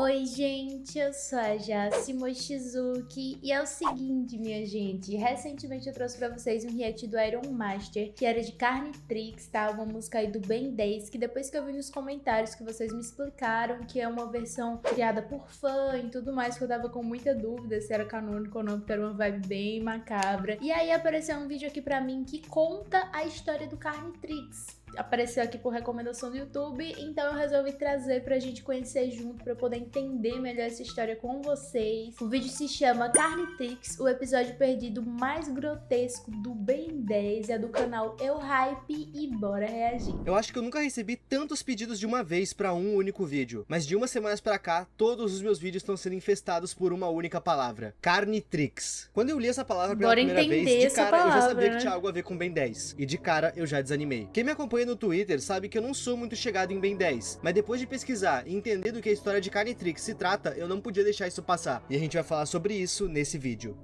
Oi, gente, eu sou a Jaci Mochizuki e é o seguinte, minha gente, recentemente eu trouxe pra vocês um react do Iron Master, que era de Carnitrix, tá? Uma música aí do Ben 10, que depois que eu vi nos comentários que vocês me explicaram que é uma versão criada por fã e tudo mais, que eu tava com muita dúvida se era canônico ou não, porque era uma vibe bem macabra. E aí apareceu um vídeo aqui pra mim que conta a história do Carnitrix. Apareceu aqui por recomendação do YouTube, então eu resolvi trazer pra gente conhecer junto, pra eu poder entender melhor essa história com vocês. O vídeo se chama Carnitrix, o episódio perdido mais grotesco do Ben 10, é do canal Eu Hype e bora reagir. Eu acho que eu nunca recebi tantos pedidos de uma vez pra um único vídeo, mas de umas semanas pra cá, todos os meus vídeos estão sendo infestados por uma única palavra: Carnitrix. Quando eu li essa palavra pela primeira vez, de cara eu já sabia que tinha algo a ver com Ben 10, e de cara eu já desanimei. Quem me acompanha no Twitter sabe que eu não sou muito chegado em Ben 10, mas depois de pesquisar e entender do que a história de Carnitrix se trata, eu não podia deixar isso passar, e a gente vai falar sobre isso nesse vídeo.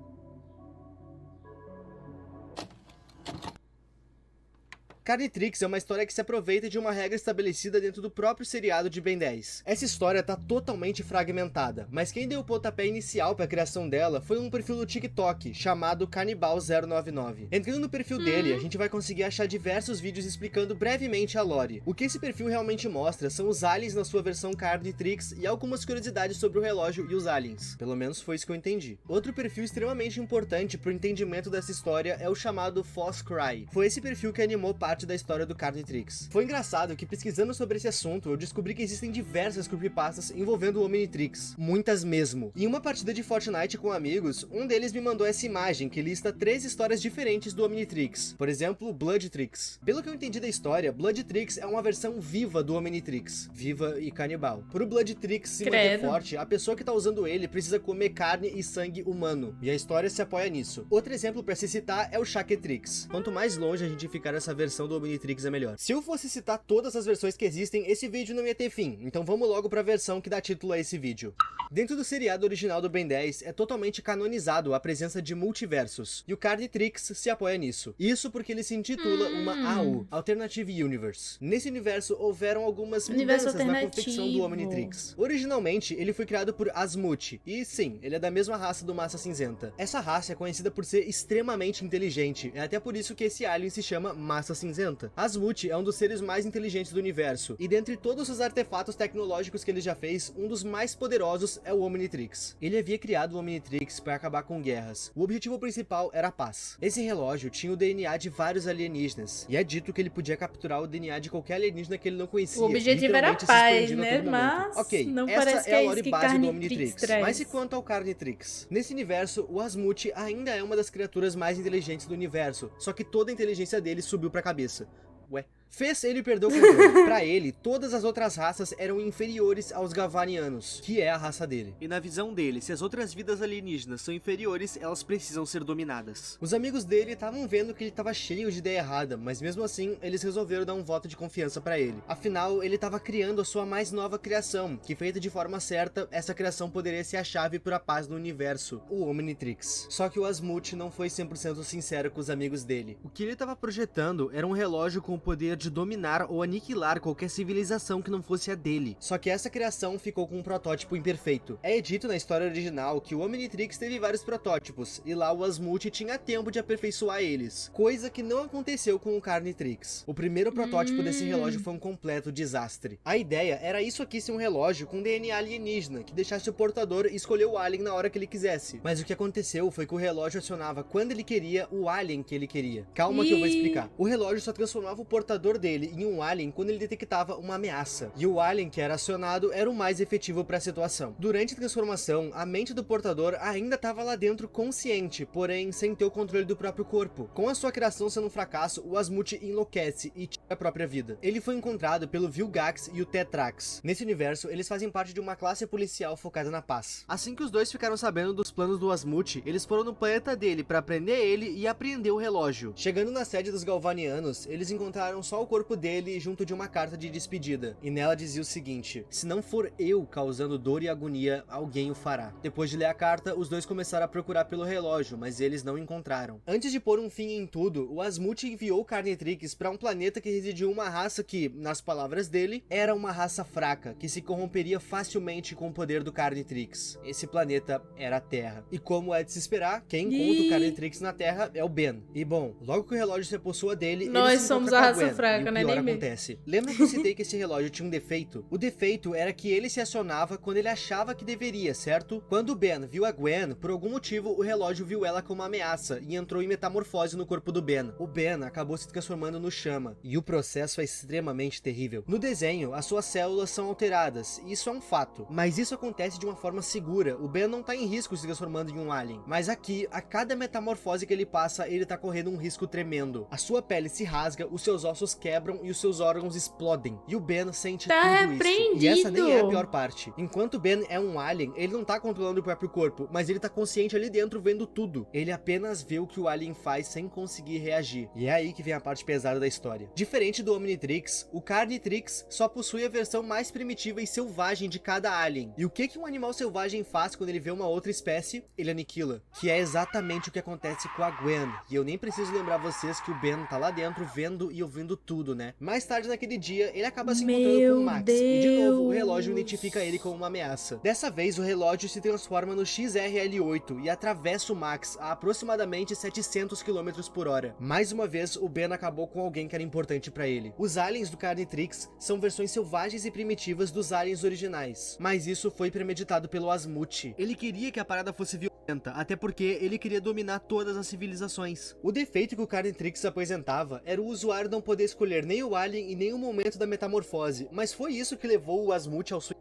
Carnitrix é uma história que se aproveita de uma regra estabelecida dentro do próprio seriado de Ben 10. Essa história tá totalmente fragmentada, mas quem deu o pontapé inicial para a criação dela foi um perfil do TikTok, chamado Canibal099. Entrando no perfil dele, a gente vai conseguir achar diversos vídeos explicando brevemente a lore. O que esse perfil realmente mostra são os aliens na sua versão Carnitrix e algumas curiosidades sobre o relógio e os aliens. Pelo menos foi isso que eu entendi. Outro perfil extremamente importante pro entendimento dessa história é o chamado Foss Cry. Foi esse perfil que animou parte da história do Carnitrix. Foi engraçado que, pesquisando sobre esse assunto, eu descobri que existem diversas creepypastas envolvendo o Omnitrix, muitas mesmo. Em uma partida de Fortnite com amigos, um deles me mandou essa imagem que lista 3 histórias diferentes do Omnitrix, por exemplo, Bloodtrix. Pelo que eu entendi da história, Bloodtrix é uma versão viva do Omnitrix, viva e canibal. Por o Bloodtrix se manter forte, a pessoa que tá usando ele precisa comer carne e sangue humano, e a história se apoia nisso. Outro exemplo pra se citar é o Shaketrix. Quanto mais longe a gente ficar dessa versão do Omnitrix é melhor. Se eu fosse citar todas as versões que existem, esse vídeo não ia ter fim, então vamos logo pra versão que dá título a esse vídeo. Dentro do seriado original do Ben 10, é totalmente canonizado a presença de multiversos, e o Carnitrix se apoia nisso. Isso porque ele se intitula uma AU, Alternative Universe. Nesse universo, houveram algumas mudanças na confecção do Omnitrix. Originalmente, ele foi criado por Asmuth, e sim, ele é da mesma raça do Massa Cinzenta. Essa raça é conhecida por ser extremamente inteligente, é até por isso que esse alien se chama Massa Cinzenta. Asmuth é um dos seres mais inteligentes do universo, e dentre todos os artefatos tecnológicos que ele já fez, um dos mais poderosos é o Omnitrix. Ele havia criado o Omnitrix para acabar com guerras. O objetivo principal era a paz. Esse relógio tinha o DNA de vários alienígenas, e é dito que ele podia capturar o DNA de qualquer alienígena que ele não conhecia. O objetivo era a paz, né? Mas ok, não essa parece é a que lore isso que base do Carnitrix Omnitrix. traz. Mas e quanto ao Carnitrix? Nesse universo, o Asmuth ainda é uma das criaturas mais inteligentes do universo, só que toda a inteligência dele subiu pra cabeça. Ué? Fez ele perder o controle. Pra ele, todas as outras raças eram inferiores aos Gavanianos, que é a raça dele. E na visão dele, se as outras vidas alienígenas são inferiores, elas precisam ser dominadas. Os amigos dele estavam vendo que ele estava cheio de ideia errada, mas mesmo assim, eles resolveram dar um voto de confiança pra ele. Afinal, ele estava criando a sua mais nova criação, que feita de forma certa, essa criação poderia ser a chave para a paz do universo, o Omnitrix. Só que o Asmuth não foi 100% sincero com os amigos dele. O que ele estava projetando era um relógio com o poder de dominar ou aniquilar qualquer civilização que não fosse a dele. Só que essa criação ficou com um protótipo imperfeito. É dito na história original que o Omnitrix teve vários protótipos, e lá o Asmuth tinha tempo de aperfeiçoar eles, coisa que não aconteceu com o Carnitrix. O primeiro protótipo desse relógio foi um completo desastre. A ideia era isso aqui ser um relógio com DNA alienígena, que deixasse o portador escolher o alien na hora que ele quisesse. Mas o que aconteceu foi que o relógio acionava quando ele queria o alien que ele queria. Calma que eu vou explicar. O relógio só transformava o portador dele em um alien quando ele detectava uma ameaça, e o alien que era acionado era o mais efetivo para a situação. Durante a transformação, a mente do portador ainda estava lá dentro consciente, porém sem ter o controle do próprio corpo. Com a sua criação sendo um fracasso, o Asmuth enlouquece e tira a própria vida. Ele foi encontrado pelo Vilgax e o Tetrax. Nesse universo, eles fazem parte de uma classe policial focada na paz. Assim que os dois ficaram sabendo dos planos do Asmuth, eles foram no planeta dele para prender ele e apreender o relógio. Chegando na sede dos Galvanianos, eles encontraram só só o corpo dele junto de uma carta de despedida. E nela dizia o seguinte: se não for eu causando dor e agonia, alguém o fará. Depois de ler a carta, os dois começaram a procurar pelo relógio, mas eles não encontraram. Antes de pôr um fim em tudo, o Asmute enviou Carnitrix para um planeta que residia uma raça que, nas palavras dele, era uma raça fraca, que se corromperia facilmente com o poder do Carnitrix. Esse planeta era a Terra. E como é de se esperar, quem encontra o Carnitrix na Terra é o Ben. E bom, logo que o relógio se apossou dele, nós somos a raça fraca, e o né? pior acontece. Lembra que eu citei que esse relógio tinha um defeito? O defeito era que ele se acionava quando ele achava que deveria, certo? Quando o Ben viu a Gwen, por algum motivo o relógio viu ela como uma ameaça e entrou em metamorfose no corpo do Ben. O Ben acabou se transformando no Chama, e o processo é extremamente terrível. No desenho, as suas células são alteradas, e isso é um fato. Mas isso acontece de uma forma segura. O Ben não tá em risco se transformando em um alien. Mas aqui, a cada metamorfose que ele passa, ele tá correndo um risco tremendo. A sua pele se rasga, os seus ossos quebram e os seus órgãos explodem. E o Ben sente tudo isso. E essa nem é a pior parte. Enquanto o Ben é um alien, ele não tá controlando o próprio corpo, mas ele tá consciente ali dentro vendo tudo. Ele apenas vê o que o alien faz sem conseguir reagir. E é aí que vem a parte pesada da história. Diferente do Omnitrix, o Carnitrix só possui a versão mais primitiva e selvagem de cada alien. E o que um animal selvagem faz quando ele vê uma outra espécie? Ele aniquila. Que é exatamente o que acontece com a Gwen. E eu nem preciso lembrar vocês que o Ben tá lá dentro vendo e ouvindo tudo, né? Mais tarde naquele dia, ele acaba se encontrando com o Max. E de novo, o relógio identifica ele como uma ameaça. Dessa vez, o relógio se transforma no XRL8 e atravessa o Max a aproximadamente 700 km por hora. Mais uma vez, o Ben acabou com alguém que era importante pra ele. Os aliens do Carnitrix são versões selvagens e primitivas dos aliens originais. Mas isso foi premeditado pelo Asmute. Ele queria que a parada fosse violenta, até porque ele queria dominar todas as civilizações. O defeito que o Carnitrix apresentava era o usuário não poder escolher nem o alien e nem o momento da metamorfose, mas foi isso que levou o Asmute ao suicídio?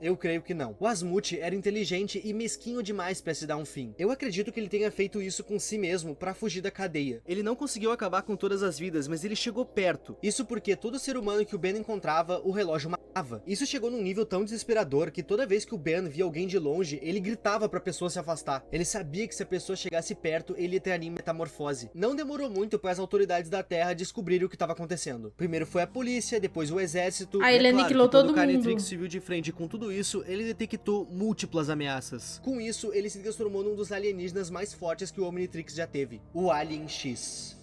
Eu creio que não. O Asmute era inteligente e mesquinho demais pra se dar um fim. Eu acredito que ele tenha feito isso com si mesmo pra fugir da cadeia. Ele não conseguiu acabar com todas as vidas, mas ele chegou perto. Isso porque todo ser humano que o Ben encontrava, o relógio matava. Isso chegou num nível tão desesperador que toda vez que o Ben via alguém de longe, ele gritava pra pessoa se afastar. Ele sabia que se a pessoa chegasse perto, ele entraria em metamorfose. Não demorou muito para as autoridades da Terra descobrirem o que estava acontecendo. Primeiro foi a polícia, depois o exército. Aí ele aniquilou todo mundo. Quando o Carnitrix se viu de frente com tudo isso, ele detectou múltiplas ameaças. Com isso, ele se transformou num dos alienígenas mais fortes que o Omnitrix já teve, o Alien X.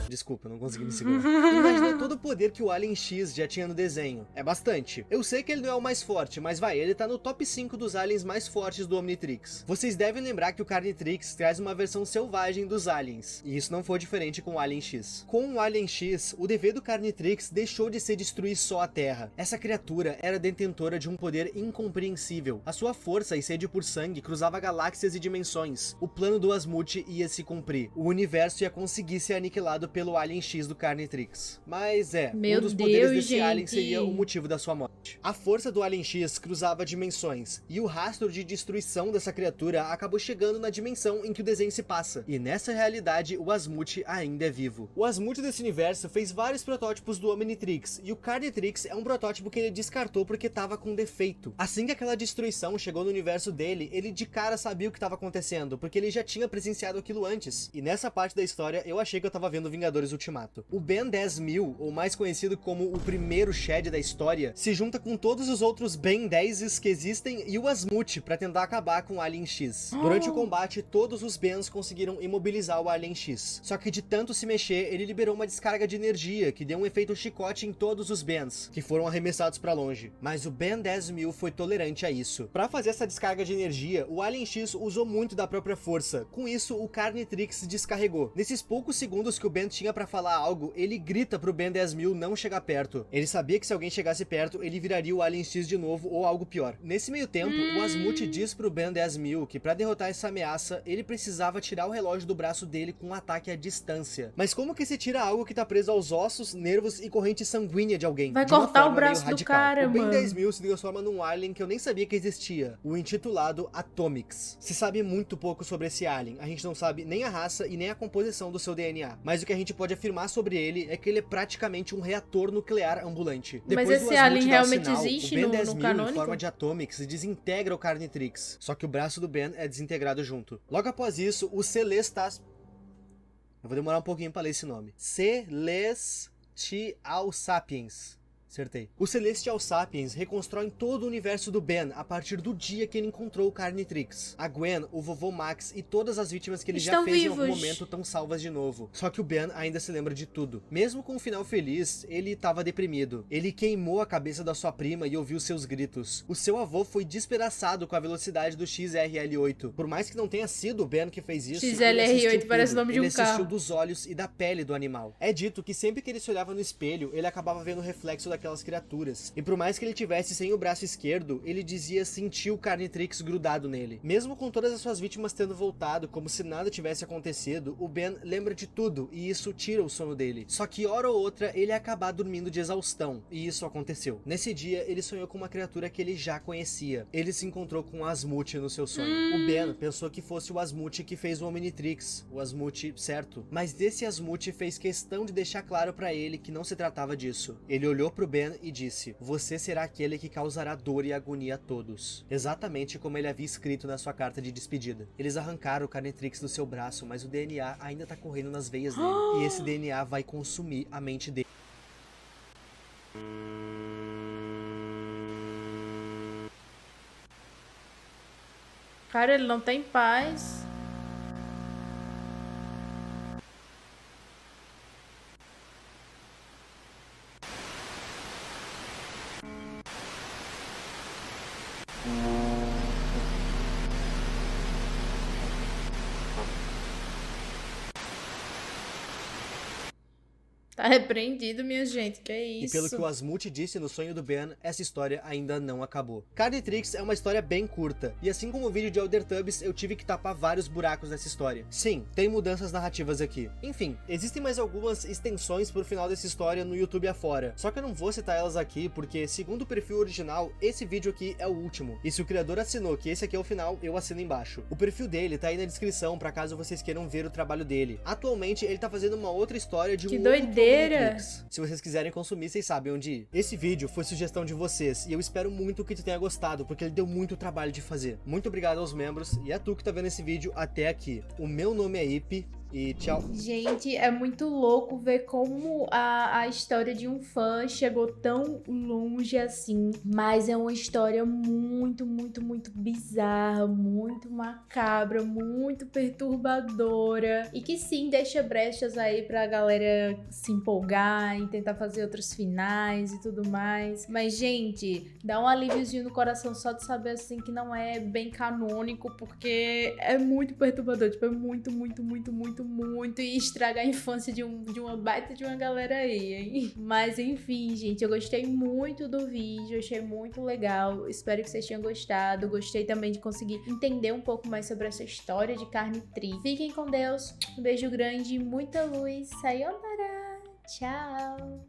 Desculpa, não consegui me segurar. Imagina todo o poder que o Alien X já tinha no desenho. É bastante. Eu sei que ele não é o mais forte, mas ele tá no top 5 dos aliens mais fortes do Omnitrix. Vocês devem lembrar que o Carnitrix traz uma versão selvagem dos aliens, e isso não foi diferente com o Alien X. Com o Alien X, o dever do Carnitrix deixou de ser destruir só a Terra. Essa criatura era detentora de um poder incompreensível. A sua força e sede por sangue cruzava galáxias e dimensões. O plano do Asmute ia se cumprir. O universo ia conseguir ser aniquilado pelo Alien X do Carnitrix. Mas um dos poderes desse alien seria o motivo da sua morte. A força do Alien X cruzava dimensões, e o rastro de destruição dessa criatura acabou chegando na dimensão em que o desenho se passa. E nessa realidade, o Asmute ainda é vivo. O Asmute desse universo fez vários protótipos do Omnitrix, e o Carnitrix é um protótipo que ele descartou porque tava com defeito. Assim que aquela destruição chegou no universo dele, ele de cara sabia o que estava acontecendo, porque ele já tinha presenciado aquilo antes. E nessa parte da história, eu achei que eu tava vendo Vingadores Ultimato. O Ben 10.000, ou mais conhecido como o primeiro Shed da história, se junta com todos os outros Ben 10s que existem e o Asmute pra tentar acabar com o Alien X. Durante o combate, todos os Bens conseguiram imobilizar o Alien X. Só que de tanto se mexer, ele liberou uma descarga de energia que deu um efeito chicote em todos os Bens, que foram arremessados pra longe. Mas o Ben 10.000 foi tolerante a isso. Pra fazer essa descarga de energia, o Alien X usou muito da própria força. Com isso, o Carnitrix descarregou. Nesses poucos segundos que o Ben tinha pra falar algo, ele grita pro Ben 10.000 não chegar perto. Ele sabia que se alguém chegasse perto, ele viraria o Alien X de novo ou algo pior. Nesse meio tempo, o Asmute diz pro Ben 10.000 que pra derrotar essa ameaça, ele precisava tirar o relógio do braço dele com um ataque à distância. Mas como que se tira algo que tá preso aos ossos, nervos e corrente sanguínea de alguém? Vai cortar o braço do cara, mano. O Ben mano. 10.000 se transforma num alien que eu nem sabia que existia, o intitulado Atomics. Se sabe muito pouco sobre esse alien, a gente não sabe nem a raça e nem a composição do seu DNA, mas o que a gente pode afirmar sobre ele é que ele é praticamente um reator nuclear ambulante. Mas Depois esse alien realmente sinal, existe o Ben no 10.000 canônico? em forma de Atomics desintegra o Carnitrix, só que o braço do Ben é desintegrado junto. Logo após isso, o Celestas... Eu vou demorar um pouquinho pra ler esse nome. Celestial Sapiens. Acertei. Os Celestial Sapiens reconstroem todo o universo do Ben a partir do dia que ele encontrou o Carnitrix. A Gwen, o vovô Max e todas as vítimas que ele já fez em algum momento estão salvas de novo. Só que o Ben ainda se lembra de tudo. Mesmo com um final feliz, ele estava deprimido. Ele queimou a cabeça da sua prima e ouviu seus gritos. O seu avô foi despedaçado com a velocidade do XRL8. Por mais que não tenha sido o Ben que fez isso, XLR8 parece o nome de um carro. Ele assistiu dos olhos e da pele do animal. É dito que sempre que ele se olhava no espelho, ele acabava vendo o reflexo daquelas criaturas. E por mais que ele tivesse sem o braço esquerdo, ele dizia sentir o Carnitrix grudado nele. Mesmo com todas as suas vítimas tendo voltado como se nada tivesse acontecido, o Ben lembra de tudo e isso tira o sono dele. Só que hora ou outra ele ia acabar dormindo de exaustão, e isso aconteceu. Nesse dia, ele sonhou com uma criatura que ele já conhecia. Ele se encontrou com o Asmute no seu sonho. O Ben pensou que fosse o Asmute que fez o Omnitrix, o Asmute certo. Mas desse Asmute fez questão de deixar claro pra ele que não se tratava disso. Ele olhou pro Ben e disse: você será aquele que causará dor e agonia a todos. Exatamente como ele havia escrito na sua carta de despedida. Eles arrancaram o Carnitrix do seu braço, mas o DNA ainda tá correndo nas veias dele. E esse DNA vai consumir a mente dele. Cara, ele não tem paz. Tá repreendido, minha gente, que é isso? E pelo que o Asmute disse no sonho do Ben, essa história ainda não acabou. Carnitrix é uma história bem curta, e assim como o vídeo de Eldertubbies, eu tive que tapar vários buracos nessa história. Sim, tem mudanças narrativas aqui. Enfim, existem mais algumas extensões pro final dessa história no YouTube afora, só que eu não vou citar elas aqui, porque segundo o perfil original, esse vídeo aqui é o último. E se o criador assinou que esse aqui é o final, eu assino embaixo. O perfil dele tá aí na descrição, pra caso vocês queiram ver o trabalho dele. Atualmente, ele tá fazendo uma outra história de um outro Omnitrix. Se vocês quiserem consumir, vocês sabem onde ir. Esse vídeo foi sugestão de vocês e eu espero muito que tu tenha gostado, porque ele deu muito trabalho de fazer. Muito obrigado aos membros e a tu que tá vendo esse vídeo até aqui. O meu nome é Ipe e tchau. Gente, é muito louco ver como a história de um fã chegou tão longe assim. Mas é uma história muito, muito, muito bizarra, muito macabra, muito perturbadora. E que sim, deixa brechas aí pra galera se empolgar e tentar fazer outros finais e tudo mais. Mas, gente, dá um alíviozinho no coração só de saber assim que não é bem canônico, porque é muito perturbador. Tipo, é muito, muito, muito, muito, muito, e estragar a infância de uma baita de uma galera aí, hein? Mas enfim, gente, eu gostei muito do vídeo, achei muito legal, espero que vocês tenham gostado. Gostei também de conseguir entender um pouco mais sobre essa história de Carnitrix. Fiquem com Deus, um beijo grande, muita luz, sayonara, tchau!